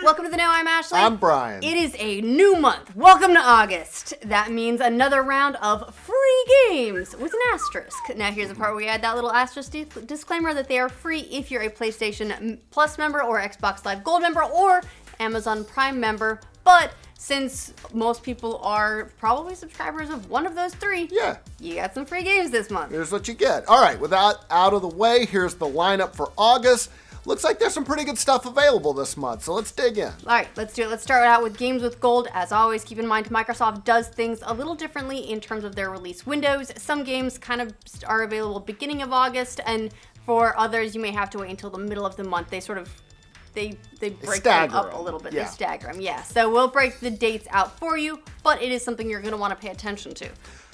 Welcome to the Know. I'm Ashley. I'm Brian. It is a new month. Welcome to August. That means another round of free games with an asterisk. Now here's the part where we add that little asterisk disclaimer that they are free if you're a PlayStation Plus member or Xbox Live Gold member or Amazon Prime member. But since most people are probably subscribers of one of those three, you got some free games this month. Here's what you get. All right, with that out of the way, here's the lineup for August. Looks like there's some pretty good stuff available this month, so let's dig in. All right, let's do it. Let's start out with games with gold. As always, keep in mind Microsoft does things a little differently in terms of their release windows. Some games kind of are available beginning of August, and for others, you may have to wait until the middle of the month. They sort of they break them up a little bit. Yeah. They stagger them, yeah. So we'll break the dates out for you, but it is something you're going to want to pay attention to.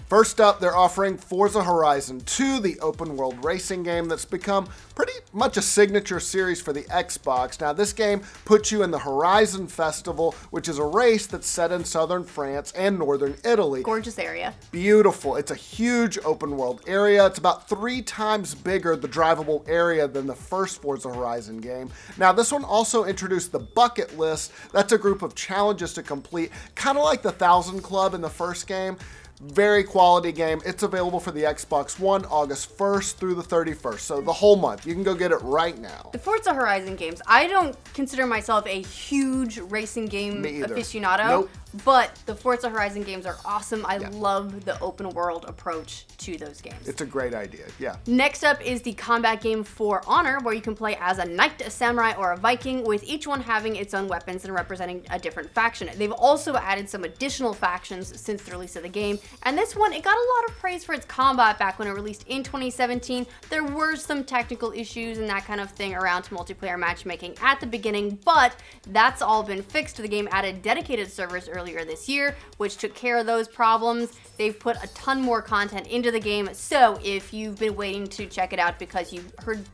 First up, they're offering Forza Horizon 2, the open world racing game that's become pretty much a signature series for the Xbox. Now, this game puts you in the Horizon Festival, which is a race that's set in southern France and northern Italy. Gorgeous area. Beautiful. It's a huge open world area. It's about 3 times bigger, the drivable area, than the first Forza Horizon game. Now, this one also introduced the bucket list. That's a group of challenges to complete, kind of like the 1000 Club in the first game. Very quality game. It's available for the Xbox One August 1st through the 31st, so the whole month. You can go get it right now. The Forza Horizon games, I don't consider myself a huge racing game aficionado, Nope. but the Forza Horizon games are awesome. I love the open world approach to those games. It's a great idea, yeah. Next up is the combat game For Honor, where you can play as a knight, a samurai, or a Viking, with each one having its own weapons and representing a different faction. They've also added some additional factions since the release of the game, and this one, it got a lot of praise for its combat back when it released in 2017. There were some technical issues and that kind of thing around multiplayer matchmaking at the beginning, but that's all been fixed. The game added dedicated servers earlier this year, which took care of those problems. They've put a ton more content into the game, so if you've been waiting to check it out because you heard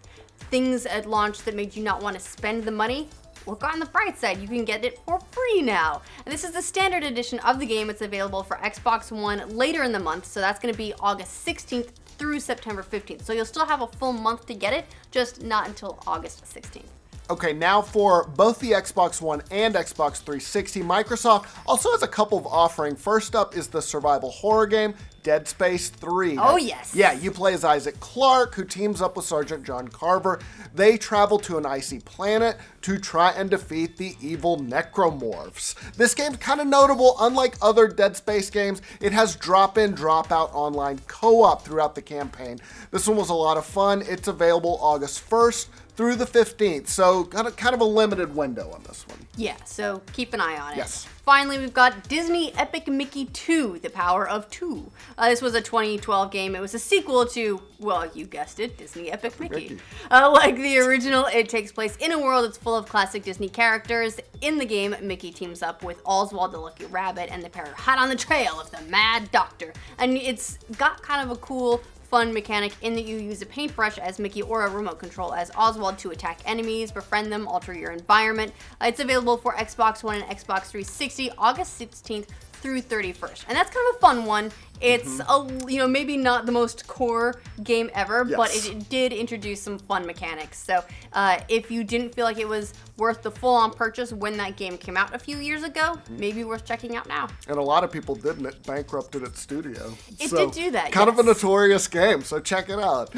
things at launch that made you not want to spend the money, look on the bright side, you can get it for free now. And this is the standard edition of the game. It's available for Xbox One later in the month, so that's going to be August 16th through September 15th. So you'll still have a full month to get it, just not until August 16th. Okay, now for both the Xbox One and Xbox 360, Microsoft also has a couple of offerings. First up is the survival horror game, Dead Space 3. Oh, yes. Yeah, you play as Isaac Clarke, who teams up with Sergeant John Carver. They travel to an icy planet to try and defeat the evil necromorphs. This game's kind of notable. Unlike other Dead Space games, it has drop-in, drop-out online co-op throughout the campaign. This one was a lot of fun. It's available August 1st through the 15th, so kind of a limited window on this one. Yeah, so keep an eye on it. Yes. Finally, we've got Disney Epic Mickey 2, The Power of Two. This was a 2012 game. It was a sequel to, well, you guessed it, Disney Epic Mickey. Like the original, it takes place in a world that's full of classic Disney characters. In the game, Mickey teams up with Oswald the Lucky Rabbit, and the pair are hot on the trail of the Mad Doctor. And it's got kind of a cool, fun mechanic in that you use a paintbrush as Mickey or a remote control as Oswald to attack enemies, befriend them, alter your environment. It's available for Xbox One and Xbox 360 August 16th through 31st. And that's kind of a fun one. It's maybe not the most core game ever, but it did introduce some fun mechanics. So if you didn't feel like it was worth the full-on purchase when that game came out a few years ago, maybe worth checking out now. And a lot of people didn't. It bankrupted its studio. It did do that, Kind of a notorious game, so check it out.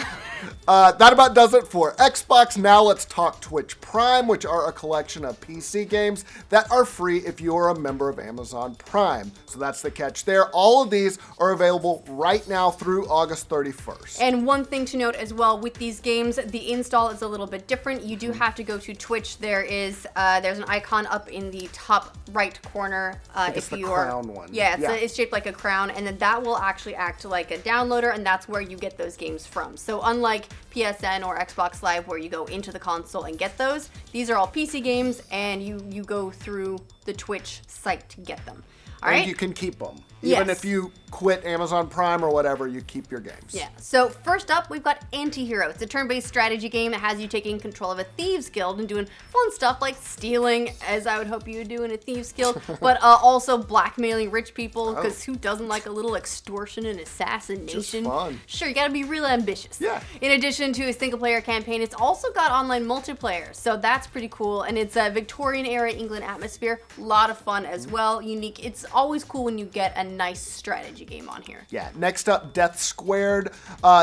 That about does it for Xbox. Now let's talk Twitch Prime, which are a collection of PC games that are free if you're a member of Amazon Prime. So that's the catch there. All of these are available right now through August 31st. And one thing to note as well with these games, the install is a little bit different. You do have to go to Twitch. There's an icon up in the top right corner. It's the crown one. Yeah, it's shaped like a crown, and then that will actually act like a downloader, and that's where you get those games from. So unlike PSN or Xbox Live where you go into the console and get those, these are all PC games, and you go through the Twitch site to get them. All right. And you can keep them. Even Yes. if you quit Amazon Prime or whatever, you keep your games. Yeah. So first up, we've got ANTIHERO. It's a turn-based strategy game that has you taking control of a thieves guild and doing fun stuff like stealing, as I would hope you would do in a thieves guild, but also blackmailing rich people, because who doesn't like a little extortion and assassination? Just fun. Sure, you gotta be real ambitious. Yeah. In addition to a single-player campaign, it's also got online multiplayer, so that's pretty cool, and it's a Victorian-era England atmosphere. A lot of fun as well, unique. It's always cool when you get a nice strategy game on here. Yeah, next up, Death Squared.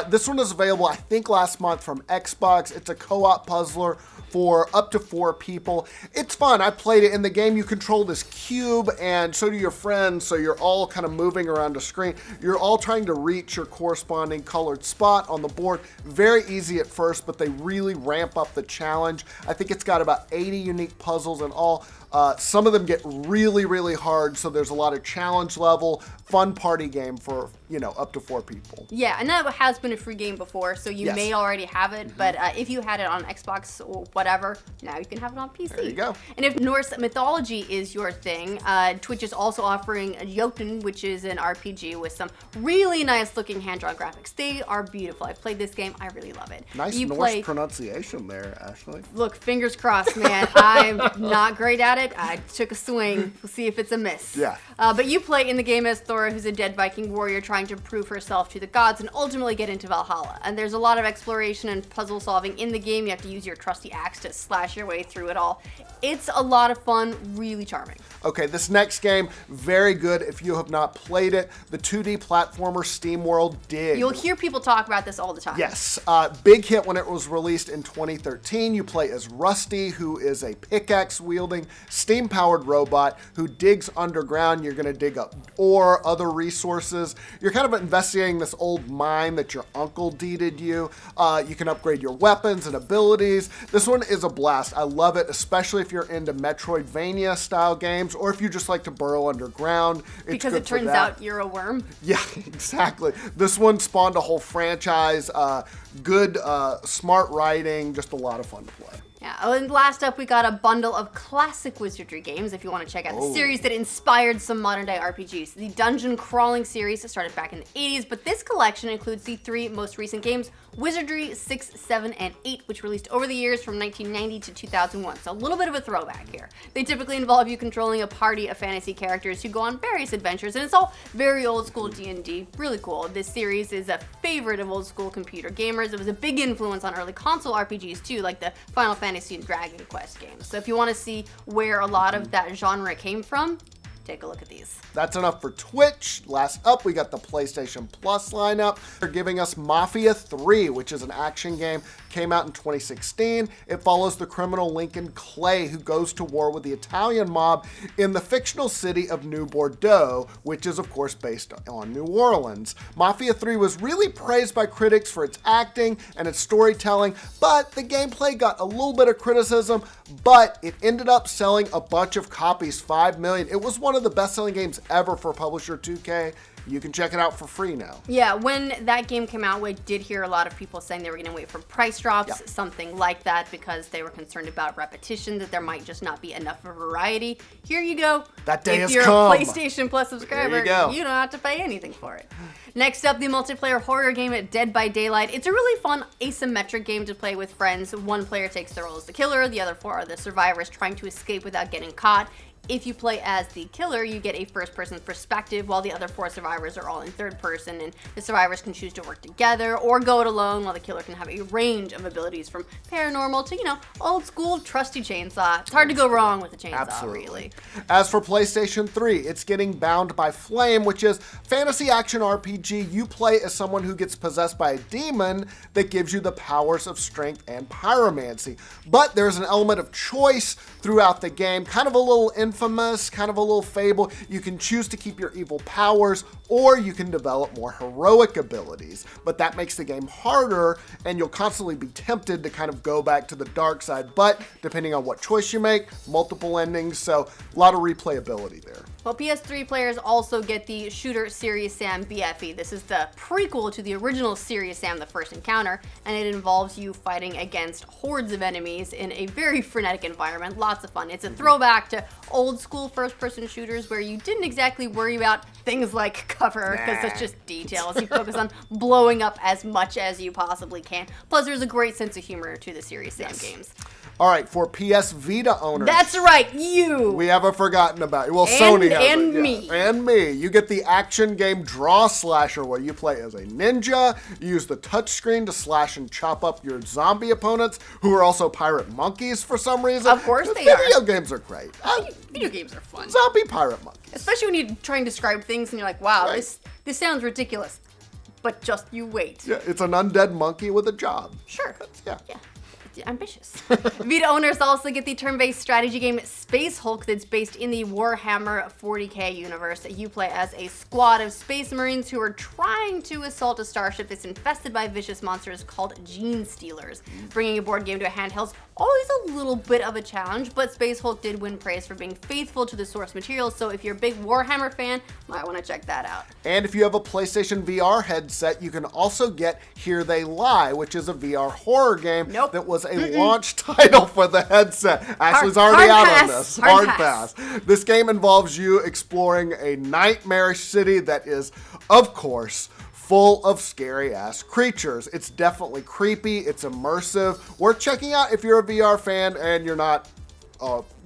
This one is available, I think, last month from Xbox. It's a co-op puzzler for up to 4 people. It's fun. I played it. In the game, you control this cube, and so do your friends, so you're all kind of moving around the screen. You're all trying to reach your corresponding colored spot on the board. Very easy at first, but they really ramp up the challenge. I think it's got about 80 unique puzzles in all. Some of them get really, really hard, so there's a lot of challenge level, fun party game for, up to 4 people. Yeah, and that has been a free game before, so you may already have it, but if you had it on Xbox or whatever, now you can have it on PC. There you go. And if Norse mythology is your thing, Twitch is also offering Jotun, which is an RPG with some really nice looking hand-drawn graphics. They are beautiful. I've played this game. I really love it. Nice Norse pronunciation there, Ashley. Look, fingers crossed, man. I'm not great at it. I took a swing. We'll see if it's a miss. Yeah. But you play in the game as Thora, who's a dead Viking warrior trying to prove herself to the gods and ultimately get into Valhalla. And there's a lot of exploration and puzzle solving in the game. You have to use your trusty axe to slash your way through it all. It's a lot of fun, really charming. Okay, this next game, very good if you have not played it. The 2D platformer SteamWorld Dig. You'll hear people talk about this all the time. Yes, big hit when it was released in 2013. You play as Rusty, who is a pickaxe-wielding, steam-powered robot who digs underground. You're going to dig up ore, other resources. You're kind of investigating this old mine that your uncle deeded you. You can upgrade your weapons and abilities. This one is a blast. I love it, especially if you're into Metroidvania-style games or if you just like to burrow underground. It's because good it turns for that. out you're a worm. Yeah, exactly. This one spawned a whole franchise. Good, smart writing, just a lot of fun to play. Yeah, and last up, we got a bundle of classic Wizardry games if you want to check out the series that inspired some modern-day RPGs. The dungeon crawling series started back in the 80s, but this collection includes the 3 most recent games, Wizardry 6, 7, and 8, which released over the years from 1990 to 2001, so a little bit of a throwback here. They typically involve you controlling a party of fantasy characters who go on various adventures, and it's all very old-school D&D. Really cool. This series is a favorite of old-school computer gamers. It was a big influence on early console RPGs, too, like the Final Fantasy and Dragon Quest games. So if you want to see where a lot of that genre came from, take a look at these. That's enough for Twitch. Last up, we got the PlayStation Plus lineup. They're giving us Mafia 3, which is an action game. Came out in 2016. It follows the criminal Lincoln Clay, who goes to war with the Italian mob in the fictional city of New Bordeaux, which is, of course, based on New Orleans. Mafia 3 was really praised by critics for its acting and its storytelling, but the gameplay got a little bit of criticism, but it ended up selling a bunch of copies, 5 million. It was one of the best-selling games ever for publisher 2K. You can check it out for free now. Yeah, when that game came out, we did hear a lot of people saying they were going to wait for price drops, something like that, because they were concerned about repetition, that there might just not be enough of a variety. Here you go. That day has come. If come. you're a PlayStation Plus subscriber, you don't have to pay anything for it. Next up, the multiplayer horror game Dead by Daylight. It's a really fun asymmetric game to play with friends. One player takes the role as the killer, the other 4 are the survivors trying to escape without getting caught. If you play as the killer, you get a first-person perspective, while the other 4 survivors are all in third person, and the survivors can choose to work together or go it alone, while the killer can have a range of abilities from paranormal to, old-school trusty chainsaw. It's hard to go wrong with a chainsaw, really. As for PlayStation 3, it's getting Bound by Flame, which is fantasy action RPG. You play as someone who gets possessed by a demon that gives you the powers of strength and pyromancy. But there's an element of choice throughout the game, kind of a little infamous, kind of a little fable. You can choose to keep your evil powers, or you can develop more heroic abilities. But that makes the game harder, and you'll constantly be tempted to kind of go back to the dark side. But depending on what choice you make, multiple endings, so a lot of replayability there. Well, PS3 players also get the shooter Serious Sam BFE. This is the prequel to the original Serious Sam: The First Encounter, and it involves you fighting against hordes of enemies in a very frenetic environment. Lots of fun. It's a throwback to old school first-person shooters where you didn't exactly worry about things like cover, because it's just details. You focus on blowing up as much as you possibly can. Plus, there's a great sense of humor to the series Sam games. All right, for PS Vita owners. That's right, you. We haven't forgotten about you. Well, Sony has and it, me. yeah. And me. You get the action game Draw Slasher, where you play as a ninja. You use the touchscreen to slash and chop up your zombie opponents, who are also pirate monkeys for some reason. Of course they are. Video games are great. Video games are fun. Zombie pirate monkeys. Especially when you try and describe things and you're like, wow, Right. this sounds ridiculous. But just you wait. Yeah, it's an undead monkey with a job. Sure. Yeah. Ambitious. Vita owners also get the turn-based strategy game Space Hulk that's based in the Warhammer 40k universe. You play as a squad of space marines who are trying to assault a starship that's infested by vicious monsters called Gene Stealers. Bringing a board game to a handheld's always a little bit of a challenge, but Space Hulk did win praise for being faithful to the source material, so if you're a big Warhammer fan, might want to check that out. And if you have a PlayStation VR headset, you can also get Here They Lie, which is a VR horror game that was a launch title for the headset. Ashley's already out on this. Hard pass. This game involves you exploring a nightmarish city that is, of course, full of scary-ass creatures. It's definitely creepy. It's immersive. Worth checking out if you're a VR fan and you're not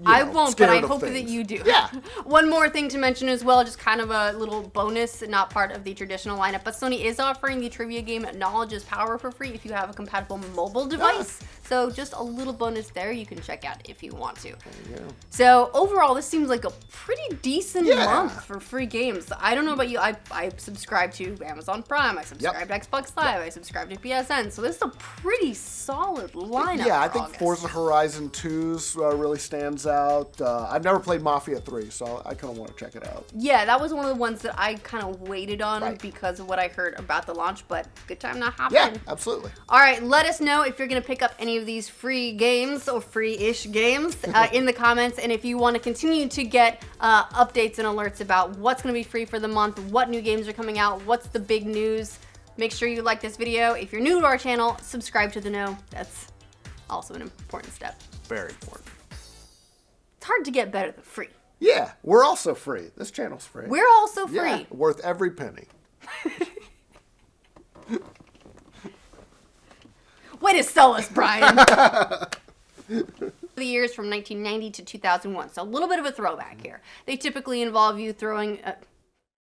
I won't, but I hope things. that you do. Yeah. One more thing to mention as well, just kind of a little bonus, not part of the traditional lineup, but Sony is offering the trivia game Knowledge is Power for free if you have a compatible mobile device. So just a little bonus there you can check out if you want to. So overall, this seems like a pretty decent month for free games. I don't know about you, I subscribe to Amazon Prime, I subscribe to Xbox Live, I subscribe to PSN, so this is a pretty solid lineup. Yeah, I for think August. Forza Horizon 2's really stands out. I've never played Mafia 3, so I kind of want to check it out. Yeah, that was one of the ones that I kind of waited on because of what I heard about the launch, but good time to hop in. Yeah, absolutely. All right, let us know if you're going to pick up any of these free games or free-ish games in the comments, and if you want to continue to get updates and alerts about what's going to be free for the month, what new games are coming out, what's the big news. Make sure you like this video. If you're new to our channel, subscribe to the know. That's also an important step. Very important. It's hard to get better than free. Yeah, we're also free. This channel's free. We're also free. Yeah, worth every penny. Way to sell us, Brian. The years from 1990 to 2001, so a little bit of a throwback here. They typically involve you throwing